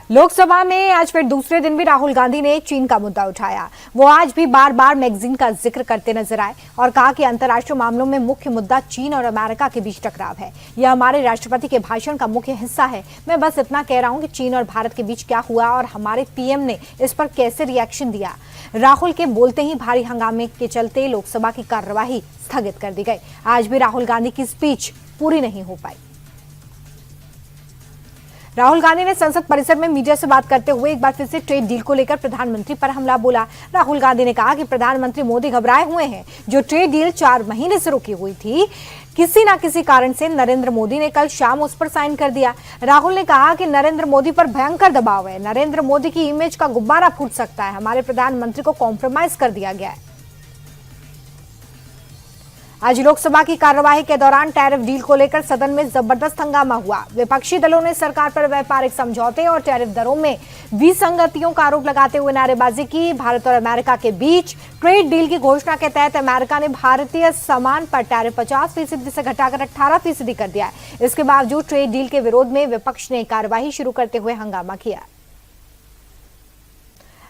लोकसभा में आज फिर दूसरे दिन भी राहुल गांधी ने चीन का मुद्दा उठाया। वो आज भी बार बार मैगजीन का जिक्र करते नजर आए और कहा कि अंतर्राष्ट्रीय मामलों में मुख्य मुद्दा चीन और अमेरिका के बीच टकराव है। यह हमारे राष्ट्रपति के भाषण का मुख्य हिस्सा है। मैं बस इतना कह रहा हूं कि चीन और भारत के बीच क्या हुआ और हमारे पीएम ने इस पर कैसे रिएक्शन दिया। राहुल के बोलते ही भारी हंगामे के चलते लोकसभा की कार्यवाही स्थगित कर दी गई। आज भी राहुल गांधी की स्पीच पूरी नहीं हो पाई। राहुल गांधी ने संसद परिसर में मीडिया से बात करते हुए एक बार फिर से ट्रेड डील को लेकर प्रधानमंत्री पर हमला बोला। राहुल गांधी ने कहा कि प्रधानमंत्री मोदी घबराए हुए हैं। जो ट्रेड डील 4 महीने से रुकी हुई थी, किसी ना किसी कारण से नरेंद्र मोदी ने कल शाम उस पर साइन कर दिया। राहुल ने कहा कि नरेंद्र मोदी पर भयंकर दबाव है। नरेंद्र मोदी की इमेज का गुब्बारा फूट सकता है। हमारे प्रधानमंत्री को कॉम्प्रोमाइज कर दिया गया है। आज लोकसभा की कार्यवाही के दौरान टैरिफ डील को लेकर सदन में जबरदस्त हंगामा हुआ। विपक्षी दलों ने सरकार पर व्यापारिक समझौते और टैरिफ दरों में विसंगतियों का आरोप लगाते हुए नारेबाजी की। भारत और अमेरिका के बीच ट्रेड डील की घोषणा के तहत अमेरिका ने भारतीय सामान पर टैरिफ 50% से घटाकर 18% कर दिया है। इसके बावजूद ट्रेड डील के विरोध में विपक्ष ने कार्यवाही शुरू करते हुए हंगामा किया।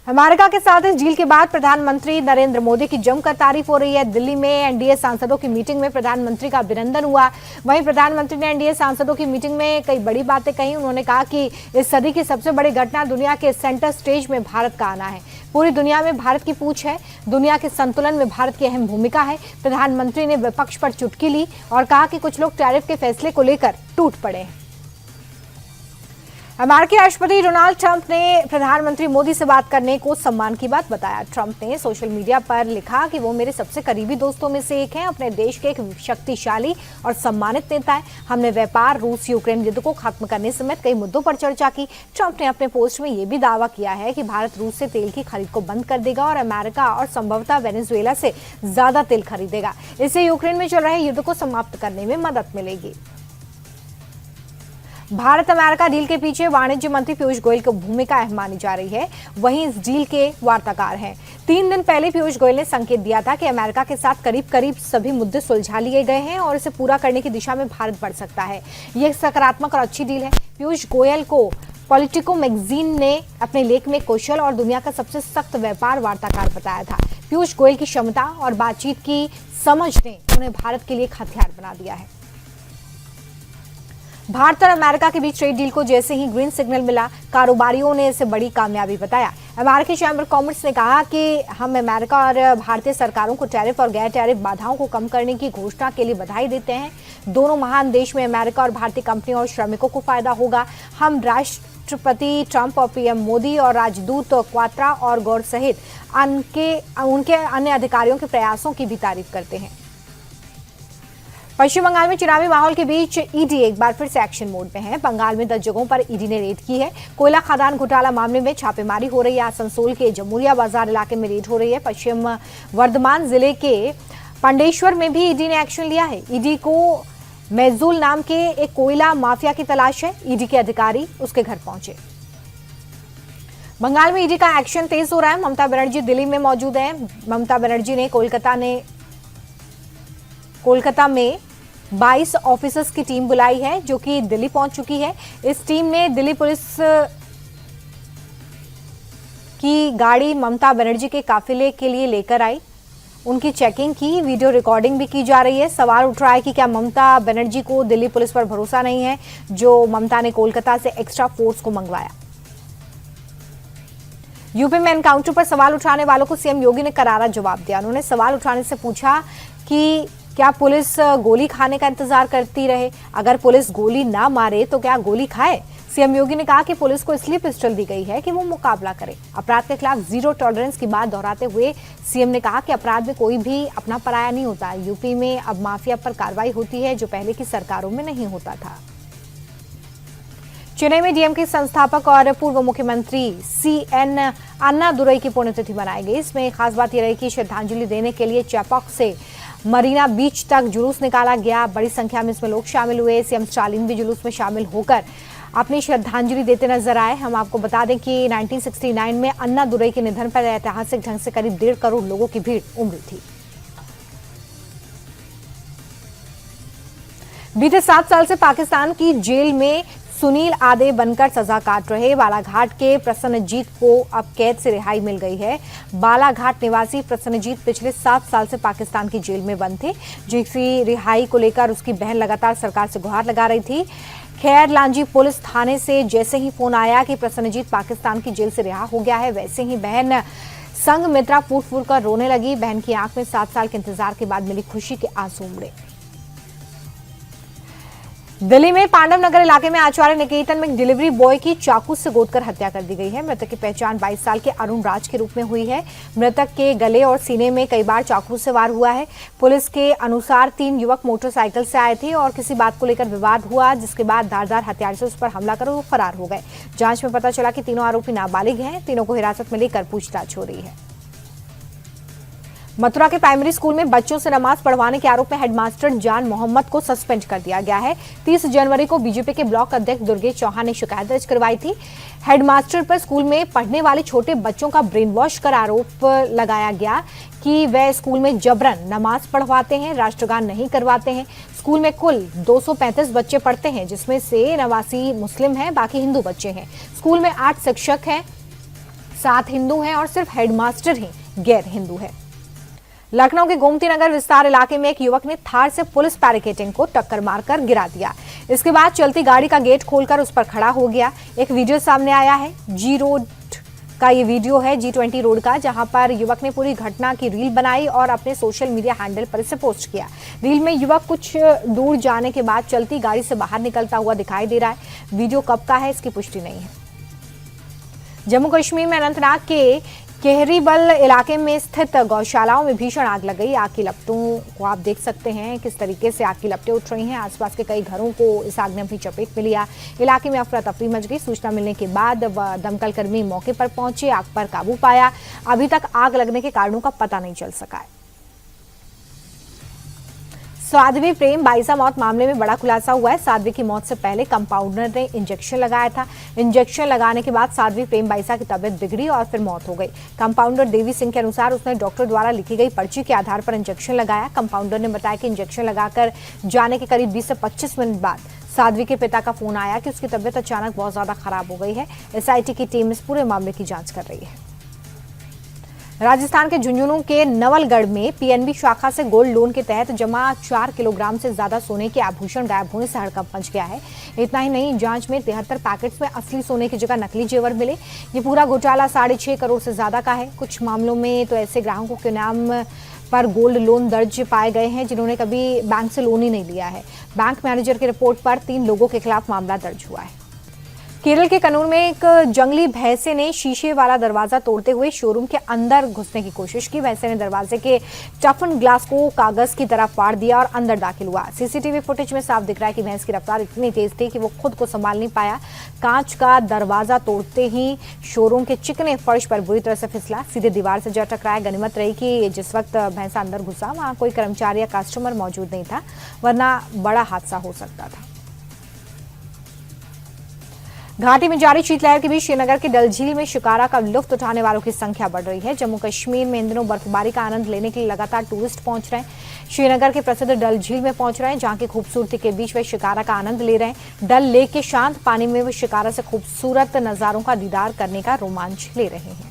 अमेरिका के साथ इस डील के बाद प्रधानमंत्री नरेंद्र मोदी की जमकर तारीफ हो रही है। दिल्ली में एनडीए सांसदों की मीटिंग में प्रधानमंत्री का अभिनंदन हुआ। वहीं प्रधानमंत्री ने एनडीए सांसदों की मीटिंग में कई बड़ी बातें कही। उन्होंने कहा कि इस सदी की सबसे बड़ी घटना दुनिया के सेंटर स्टेज में भारत का आना है। पूरी दुनिया में भारत की पूछ है। दुनिया के संतुलन में भारत की अहम भूमिका है। प्रधानमंत्री ने विपक्ष पर चुटकी ली और कहा कि कुछ लोग टैरिफ के फैसले को लेकर टूट पड़े हैं। अमेरिकी राष्ट्रपति डोनाल्ड ट्रंप ने प्रधानमंत्री मोदी से बात करने को सम्मान की बात बताया। ट्रंप ने सोशल मीडिया पर लिखा कि वो मेरे सबसे करीबी दोस्तों में से एक हैं। अपने देश के एक शक्तिशाली और सम्मानित नेता है। हमने व्यापार, रूस यूक्रेन युद्ध को खत्म करने समेत कई मुद्दों पर चर्चा की। ट्रंप ने अपने पोस्ट में यह भी दावा किया है कि भारत रूस से तेल की खरीद को बंद कर देगा और अमेरिका और संभवतः वेनेजुएला से ज्यादा तेल खरीदेगा। इससे यूक्रेन में चल रहे युद्ध को समाप्त करने में मदद मिलेगी। भारत अमेरिका डील के पीछे वाणिज्य मंत्री पीयूष गोयल की भूमिका अहम मानी जा रही है। वहीं इस डील के वार्ताकार हैं। 3 दिन पहले पीयूष गोयल ने संकेत दिया था कि अमेरिका के साथ करीब करीब सभी मुद्दे सुलझा लिए गए हैं और इसे पूरा करने की दिशा में भारत बढ़ सकता है। यह सकारात्मक और अच्छी डील है। पीयूष गोयल को पॉलिटिको मैगजीन ने अपने लेख में कौशल और दुनिया का सबसे सख्त व्यापार वार्ताकार बताया था। पीयूष गोयल की क्षमता और बातचीत की समझ ने उन्हें भारत के लिए एक हथियार बना दिया है। भारत और अमेरिका के बीच ट्रेड डील को जैसे ही ग्रीन सिग्नल मिला, कारोबारियों ने इसे बड़ी कामयाबी बताया। अमेरिकी चैम्बर कॉमर्स ने कहा कि हम अमेरिका और भारतीय सरकारों को टैरिफ और गैर टैरिफ बाधाओं को कम करने की घोषणा के लिए बधाई देते हैं। दोनों महान देश में अमेरिका और भारतीय कंपनियों और श्रमिकों को फायदा होगा। हम राष्ट्रपति ट्रंप और पीएम मोदी और राजदूत क्वात्रा और गौर सहित उनके अन्य अधिकारियों के प्रयासों की भी तारीफ करते हैं। पश्चिम बंगाल में चुनावी माहौल के बीच ईडी एक बार फिर से एक्शन मोड में है। बंगाल में 10 जगहों पर ईडी ने रेड की है। कोयला खदान घोटाला मामले में छापेमारी हो रही है। आसनसोल के जमुरिया बाजार इलाके में रेड हो रही है। पश्चिम वर्धमान जिले के पांडेश्वर में भी ईडी ने एक्शन लिया है। ईडी को मैजुल नाम के एक कोयला माफिया की तलाश है। ईडी के अधिकारी उसके घर पहुंचे। बंगाल में ईडी का एक्शन तेज हो रहा है। ममता बनर्जी दिल्ली में मौजूद है। ममता बनर्जी ने कोलकाता में 22 ऑफिसर्स की टीम बुलाई है जो कि दिल्ली पहुंच चुकी है। इस टीम ने दिल्ली पुलिस की गाड़ी ममता बनर्जी के काफिले के लिए लेकर आई। उनकी चेकिंग की, वीडियो रिकॉर्डिंग भी की जा रही है। सवाल उठ रहा है कि क्या ममता बनर्जी को दिल्ली पुलिस पर भरोसा नहीं है जो ममता ने कोलकाता से एक्स्ट्रा फोर्स को मंगवाया। यूपी में एनकाउंटर पर सवाल उठाने वालों को सीएम योगी ने करारा जवाब दिया। उन्होंने सवाल उठाने से पूछा कि क्या पुलिस गोली खाने का इंतजार करती रहे? अगर पुलिस गोली ना मारे तो क्या गोली खाए? सीएम योगी ने कहा कि पुलिस को इसलिए पिस्टल दी गई है कि वो मुकाबला करे। अपराध के खिलाफ जीरो टॉलरेंस की बात दोहराते हुए सीएम ने कहा कि अपराध में कोई भी अपना पराया नहीं होता। यूपी में अब माफिया पर कार्रवाई होती है जो पहले की सरकारों में नहीं होता था। चेन्नई में डीएमके संस्थापक और पूर्व मुख्यमंत्री सीएन अन्नादुरई की पुण्यतिथि मनाई गई। इसमें खास बात यह रही कि श्रद्धांजलि देने के लिए चेपॉक से मरीना बीच तक जुलूस निकाला गया। बड़ी संख्या में इसमें लोग शामिल हुए। सीएम स्टालिन भी जुलूस में शामिल होकर अपनी श्रद्धांजलि देते नजर आए। हम आपको बता दें कि 1969 में अन्नादुरई के निधन पर ऐतिहासिक ढंग से करीब 1.5 करोड़ लोगों की भीड़ उमड़ी थी। बीते 7 साल से पाकिस्तान की जेल में सुनील आधे बनकर सजा काट रहे बालाघाट के प्रसन्नजीत को अब कैद से रिहाई मिल गई है। बालाघाट निवासी प्रसन्नजीत पिछले 7 साल से पाकिस्तान की जेल में बंद थे, जिसकी रिहाई को लेकर उसकी बहन लगातार सरकार से गुहार लगा रही थी। खैर लांजी पुलिस थाने से जैसे ही फोन आया कि प्रसन्नजीत पाकिस्तान की जेल से रिहा हो गया है, वैसे ही बहन संग मित्रा फूट फूट कर रोने लगी। बहन की आंख में 7 साल के इंतजार के बाद मिली खुशी के आंसू उमड़े। दिल्ली में पांडव नगर इलाके में आचार्य निकेतन में डिलीवरी बॉय की चाकू से गोदकर हत्या कर दी गई है। मृतक की पहचान 22 साल के अरुण राज के रूप में हुई है। मृतक के गले और सीने में कई बार चाकू से वार हुआ है। पुलिस के अनुसार 3 युवक मोटरसाइकिल से आए थे और किसी बात को लेकर विवाद हुआ, जिसके बाद धारदार हथियार से उस पर हमला कर वो फरार हो गए। जांच में पता चला कि तीनों आरोपी नाबालिग हैं। तीनों को हिरासत में लेकर पूछताछ हो रही है। मथुरा के प्राइमरी स्कूल में बच्चों से नमाज पढ़वाने के आरोप में हेडमास्टर जान मोहम्मद को सस्पेंड कर दिया गया है। 30 जनवरी को बीजेपी के ब्लॉक अध्यक्ष दुर्गेश चौहान ने शिकायत दर्ज करवाई थी। हेडमास्टर पर स्कूल में पढ़ने वाले छोटे बच्चों का ब्रेन वॉश कर आरोप लगाया गया कि वह स्कूल में जबरन नमाज पढ़वाते हैं, राष्ट्रगान नहीं करवाते हैं। स्कूल में कुल 235 बच्चे पढ़ते हैं, जिसमें से 89 मुस्लिम हैं, बाकी हिंदू बच्चे हैं। स्कूल में 8 शिक्षक हैं, 7 हिंदू हैं और सिर्फ हेडमास्टर ही गैर हिंदू है। लखनऊ के गोमती नगर विस्तार इलाके में एक युवक ने थार से पुलिस बैरिकेडिंग को टक्कर मारकर गिरा दिया। इसके बाद चलती गाड़ी का गेट खोलकर उस पर खड़ा हो गया। एक वीडियो सामने आया है। जी रोड का ये वीडियो है, G20 रोड का, जहां पर युवक ने पूरी घटना की रील बनाई और अपने सोशल मीडिया हैंडल पर इसे पोस्ट किया। रील में युवक कुछ दूर जाने के बाद चलती गाड़ी से बाहर निकलता हुआ दिखाई दे रहा है। वीडियो कब का है, इसकी पुष्टि नहीं है। जम्मू कश्मीर में अनंतनाग के केहरीबल इलाके में स्थित गौशालाओं में भीषण आग लग गई। आग की लपटों को आप देख सकते हैं किस तरीके से आग की लपटें उठ रही हैं। आसपास के कई घरों को इस आग ने अपनी चपेट में लिया। इलाके में अफरा तफरी मच गई। सूचना मिलने के बाद दमकल कर्मी मौके पर पहुंचे, आग पर काबू पाया। अभी तक आग लगने के कारणों का पता नहीं चल सका है। साध्वी प्रेम बाईसा मौत मामले में बड़ा खुलासा हुआ है। साध्वी की मौत से पहले कंपाउंडर ने इंजेक्शन लगाया था। इंजेक्शन लगाने के बाद साध्वी प्रेम बाईसा की तबीयत बिगड़ी और फिर मौत हो गई। कंपाउंडर देवी सिंह के अनुसार उसने डॉक्टर द्वारा लिखी गई पर्ची के आधार पर इंजेक्शन लगाया। कंपाउंडर ने बताया कि इंजेक्शन लगाकर जाने के करीब 20 से 25 मिनट बाद साध्वी के पिता का फोन आया कि उसकी तबीयत अचानक बहुत ज्यादा खराब हो गई है। SIT की टीम इस पूरे मामले की जांच कर रही है। राजस्थान के झुंझुनू के नवलगढ़ में PNB शाखा से गोल्ड लोन के तहत जमा 4 किलोग्राम से ज्यादा सोने के आभूषण गायब होने से हड़कंप मच गया है। इतना ही नहीं, जांच में 73 पैकेट्स में असली सोने की जगह नकली जेवर मिले। ये पूरा घोटाला 6.5 करोड़ से ज्यादा का है। कुछ मामलों में तो ऐसे ग्राहकों के नाम पर गोल्ड लोन दर्ज पाए गए हैं जिन्होंने कभी बैंक से लोन ही नहीं लिया है। बैंक मैनेजर की रिपोर्ट पर 3 लोगों के खिलाफ मामला दर्ज हुआ है। केरल के कन्नूर में एक जंगली भैंसे ने शीशे वाला दरवाजा तोड़ते हुए शोरूम के अंदर घुसने की कोशिश की। भैंसे ने दरवाजे के टफन ग्लास को कागज की तरह फाड़ दिया और अंदर दाखिल हुआ। CCTV फुटेज में साफ दिख रहा है कि भैंस की रफ्तार इतनी तेज थी कि वो खुद को संभाल नहीं पाया। कांच का दरवाजा तोड़ते ही शोरूम के चिकने फर्श पर बुरी तरह से फिसला, सीधे दीवार से जा टकराया। गनीमत रही कि जिस वक्त भैंसा अंदर घुसा वहां कोई कर्मचारी या कस्टमर मौजूद नहीं था, वरना बड़ा हादसा हो सकता था। घाटी में जारी शीतलहर के बीच श्रीनगर के डल झील में शिकारा का लुत्फ उठाने वालों की संख्या बढ़ रही है। जम्मू कश्मीर में इन दिनों बर्फबारी का आनंद लेने के लिए लगातार टूरिस्ट पहुंच रहे हैं। श्रीनगर के प्रसिद्ध डल झील में पहुंच रहे हैं, जहां की खूबसूरती के बीच वे शिकारा का आनंद ले रहे हैं। डल लेक के शांत पानी में वे शिकारा से खूबसूरत नजारों का दीदार करने का रोमांच ले रहे हैं।